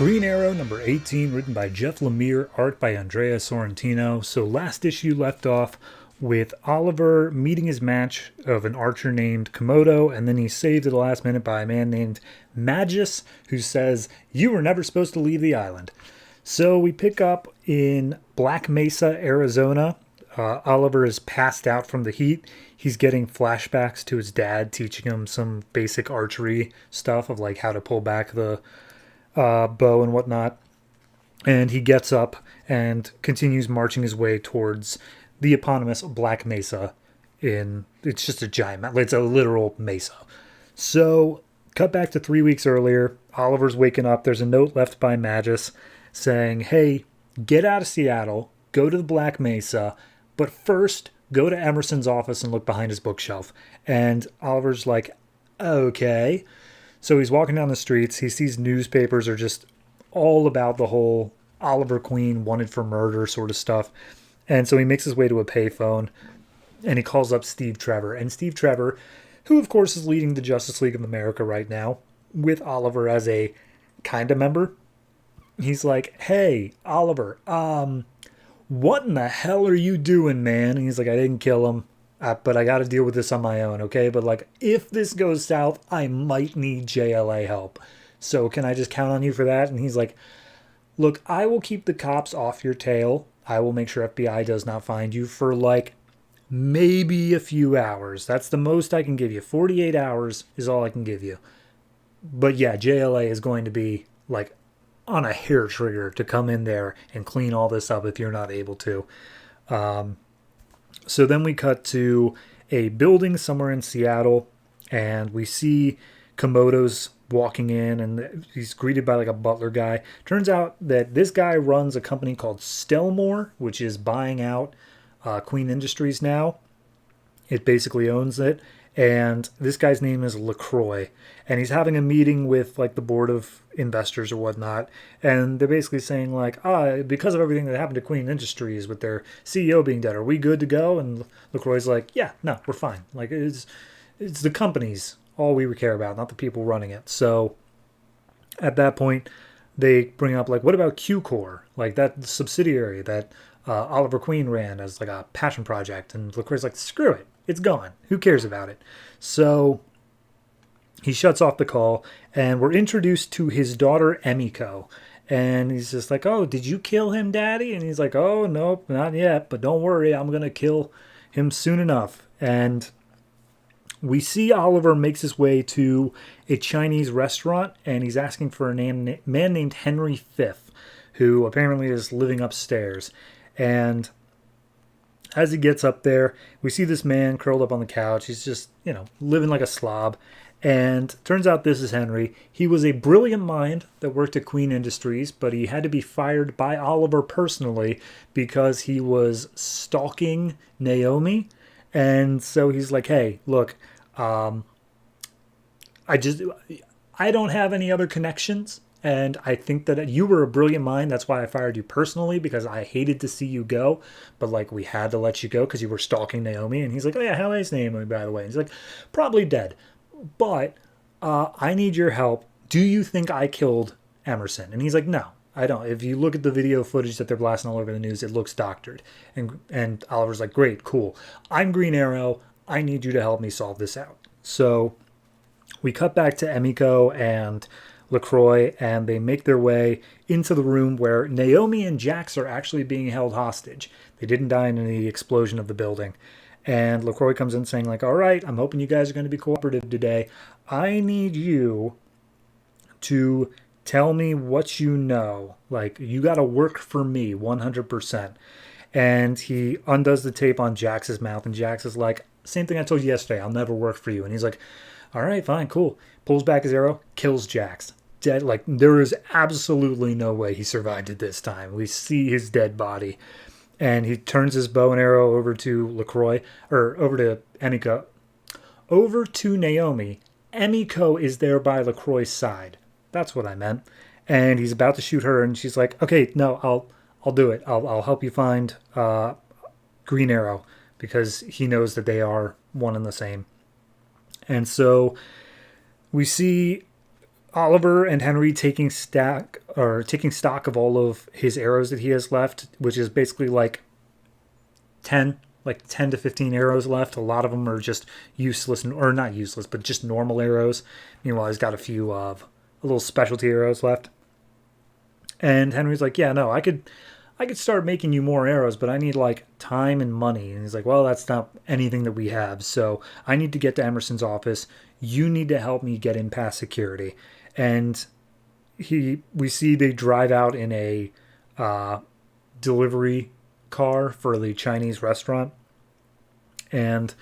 Green Arrow number 18, written by Jeff Lemire, art by Andrea Sorrentino. So last issue left off with Oliver meeting his match of an archer named Komodo, and then he's saved at the last minute by a man named Magus, who says, "You were never supposed to leave the island." So we pick up in Black Mesa, Arizona. Oliver is passed out from the heat. He's getting flashbacks to his dad teaching him some basic archery stuff of like how to pull back the bow and whatnot. And he gets up and continues marching his way towards the eponymous Black Mesa. It's just a giant, it's a literal mesa. So cut back to 3 weeks earlier. Oliver's waking up. There's a note left by Magus saying, "Hey, get out of Seattle, go to the Black Mesa, but first go to Emerson's office and look behind his bookshelf." And Oliver's like, okay. So he's walking down the streets. He sees newspapers are just all about the whole Oliver Queen wanted for murder sort of stuff. And so he makes his way to a payphone and he calls up Steve Trevor. And Steve Trevor, who of course is leading the Justice League of America right now, with Oliver as a kind of member, he's like, "Hey, Oliver, what in the hell are you doing, man?" And he's like, "I didn't kill him, but I got to deal with this on my own, okay? But like, if this goes south, I might need JLA help. So can I just count on you for that?" And he's like, "Look, I will keep the cops off your tail. I will make sure FBI does not find you for like maybe a few hours. That's the most I can give you. 48 hours is all I can give you. But yeah, JLA is going to be like on a hair trigger to come in there and clean all this up if you're not able to." So then we cut to a building somewhere in Seattle, and we see Komodo's walking in, and he's greeted by like a butler guy. Turns out that this guy runs a company called Stellmore, which is buying out Queen Industries now. It basically owns it. And this guy's name is LaCroix, and he's having a meeting with like the board of investors or whatnot, and they're basically saying like, because of everything that happened to Queen Industries with their CEO being dead, are we good to go? And LaCroix's like, "Yeah, no, we're fine. Like it's the company's all we care about, not the people running it." So at that point, they bring up like, what about Q-Core, like that subsidiary that Oliver Queen ran as like a passion project? And LaCroix's like, "Screw it. It's gone. Who cares about it?" So he shuts off the call, and we're introduced to his daughter, Emiko. And he's just like, "Oh, did you kill him, Daddy?" And he's like, "Oh, nope, not yet. But don't worry, I'm going to kill him soon enough." And we see Oliver makes his way to a Chinese restaurant, and he's asking for a man named Henry Fifth, who apparently is living upstairs. And as he gets up there, we see this man curled up on the couch. He's just, living like a slob. And turns out this is Henry. He was a brilliant mind that worked at Queen Industries, but he had to be fired by Oliver personally because he was stalking Naomi. And so he's like, "Hey, look, I don't have any other connections. And I think that you were a brilliant mind. That's why I fired you personally, because I hated to see you go. But like, we had to let you go because you were stalking Naomi." And he's like, "Oh yeah, how is Naomi, by the way?" And he's like, "Probably dead. But I need your help. Do you think I killed Emerson?" And he's like, "No, I don't. If you look at the video footage that they're blasting all over the news, it looks doctored." And Oliver's like, "Great, cool. I'm Green Arrow. I need you to help me solve this out." So we cut back to Emiko and LaCroix, and they make their way into the room where Naomi and Jax are actually being held hostage. They didn't die in the explosion of the building. And LaCroix comes in saying like, "All right, I'm hoping you guys are going to be cooperative today. I need you to tell me what you know. Like, you got to work for me 100%. And he undoes the tape on Jax's mouth, and Jax is like, "Same thing I told you yesterday. I'll never work for you." And he's like, "All right, fine, cool." Pulls back his arrow, kills Jax. Dead. Like, there is absolutely no way he survived it this time. We see his dead body. And he turns his bow and arrow over to LaCroix, or over to Emiko. Over to Naomi. Emiko is there by LaCroix's side. That's what I meant. And he's about to shoot her, and she's like, "Okay, no, I'll do it. I'll help you find Green Arrow," because he knows that they are one and the same. And so we see Oliver and Henry taking stock or taking stock of all of his arrows that he has left, which is basically like 10 to 15 arrows left. A lot of them are just useless, or not useless, but just normal arrows. Meanwhile, he's got a few of little specialty arrows left. And Henry's like, yeah, no, I could start making you more arrows, but I need like time and money. And he's like, well, that's not anything that we have. So I need to get to Emerson's office. You need to help me get in past security. And we see they drive out in a delivery car for the Chinese restaurant. And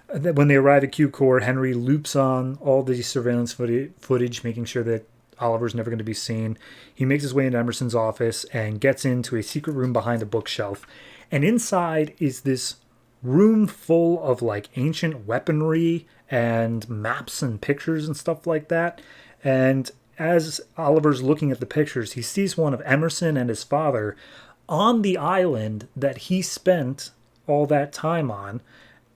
when they arrive at Q Court, Henry loops on all the surveillance footage, making sure that Oliver's never going to be seen. He makes his way into Emerson's office and gets into a secret room behind a bookshelf. And inside is this room full of like ancient weaponry and maps and pictures and stuff like that. And as Oliver's looking at the pictures, he sees one of Emerson and his father on the island that he spent all that time on.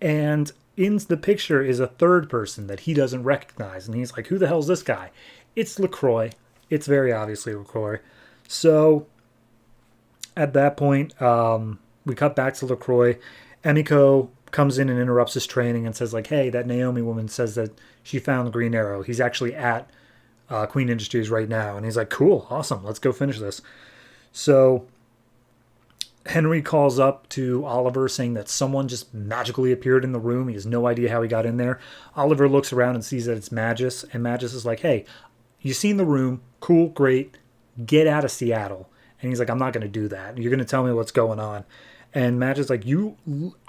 And in the picture is a third person that he doesn't recognize. And he's like, who the hell's this guy? It's LaCroix. It's very obviously LaCroix. So at that point, we cut back to LaCroix. Emiko comes in and interrupts his training and says like, hey, that Naomi woman says that she found the Green Arrow. He's actually at Queen Industries right now. And he's like, cool, awesome, let's go finish this. So Henry calls up to Oliver saying that someone just magically appeared in the room. He has no idea how he got in there. Oliver looks around and sees that it's Magis. And Magis is like, hey, you seen the room. Cool, great. Get out of Seattle. And he's like, I'm not going to do that. You're going to tell me what's going on. And Magis is like, you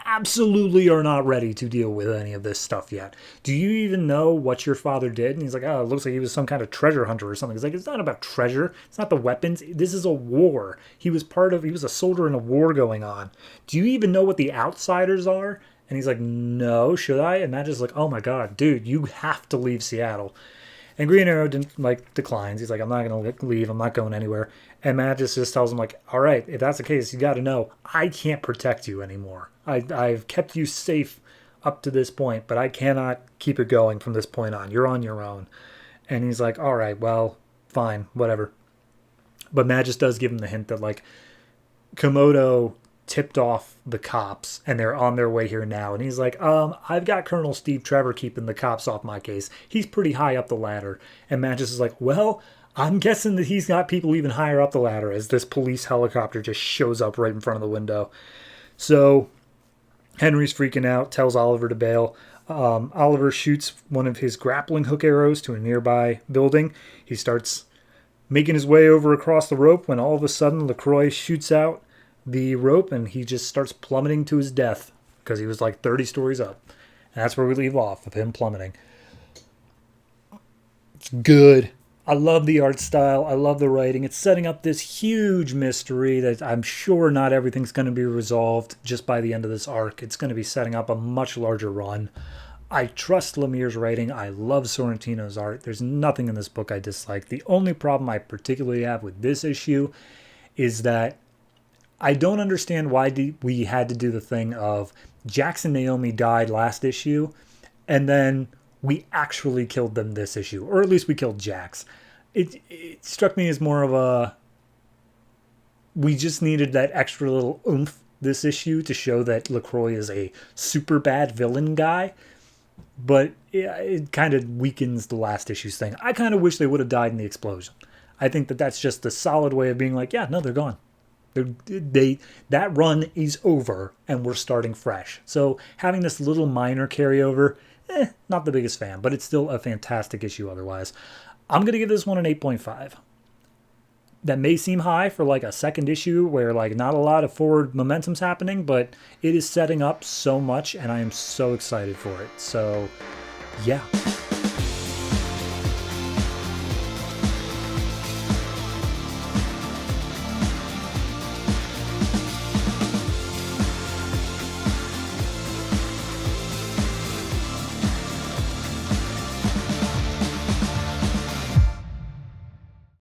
absolutely are not ready to deal with any of this stuff yet. Do you even know what your father did? And he's like, oh, it looks like he was some kind of treasure hunter or something. He's like, it's not about treasure. It's not the weapons. This is a war. He was a soldier in a war going on. Do you even know what the outsiders are? And he's like, no, should I? And Magis is like, oh my God, dude, you have to leave Seattle. And Green Arrow declines. He's like, I'm not going to leave. I'm not going anywhere. And Magis just tells him like, all right, if that's the case, you got to know, I can't protect you anymore. I've kept you safe up to this point, but I cannot keep it going from this point on. You're on your own. And he's like, all right, well, fine, whatever. But Magis does give him the hint that like Komodo tipped off the cops and they're on their way here now. And he's like, I've got Colonel Steve Trevor keeping the cops off my case. He's pretty high up the ladder. And Magis is like, well, I'm guessing that he's got people even higher up the ladder as this police helicopter just shows up right in front of the window. So Henry's freaking out, tells Oliver to bail. Oliver shoots one of his grappling hook arrows to a nearby building. He starts making his way over across the rope when all of a sudden LaCroix shoots out the rope and he just starts plummeting to his death because he was like 30 stories up. And that's where we leave off, of him plummeting. It's good. I love the art style. I love the writing. It's setting up this huge mystery that I'm sure not everything's going to be resolved just by the end of this arc. It's going to be setting up a much larger run. I trust Lemire's writing. I love Sorrentino's art. There's nothing in this book I dislike. The only problem I particularly have with this issue is that I don't understand why we had to do the thing of Jax and Naomi died last issue, and then we actually killed them this issue. Or at least we killed Jax. It struck me as more of a... We just needed that extra little oomph this issue to show that LaCroix is a super bad villain guy. But it kind of weakens the last issue's thing. I kind of wish they would have died in the explosion. I think that that's just a solid way of being like, yeah, no, they're gone. That run is over and we're starting fresh. So having this little minor carryover, not the biggest fan, but it's still a fantastic issue otherwise. I'm going to give this one an 8.5. That may seem high for like a second issue where like not a lot of forward momentum's happening, but it is setting up so much and I am so excited for it. So yeah.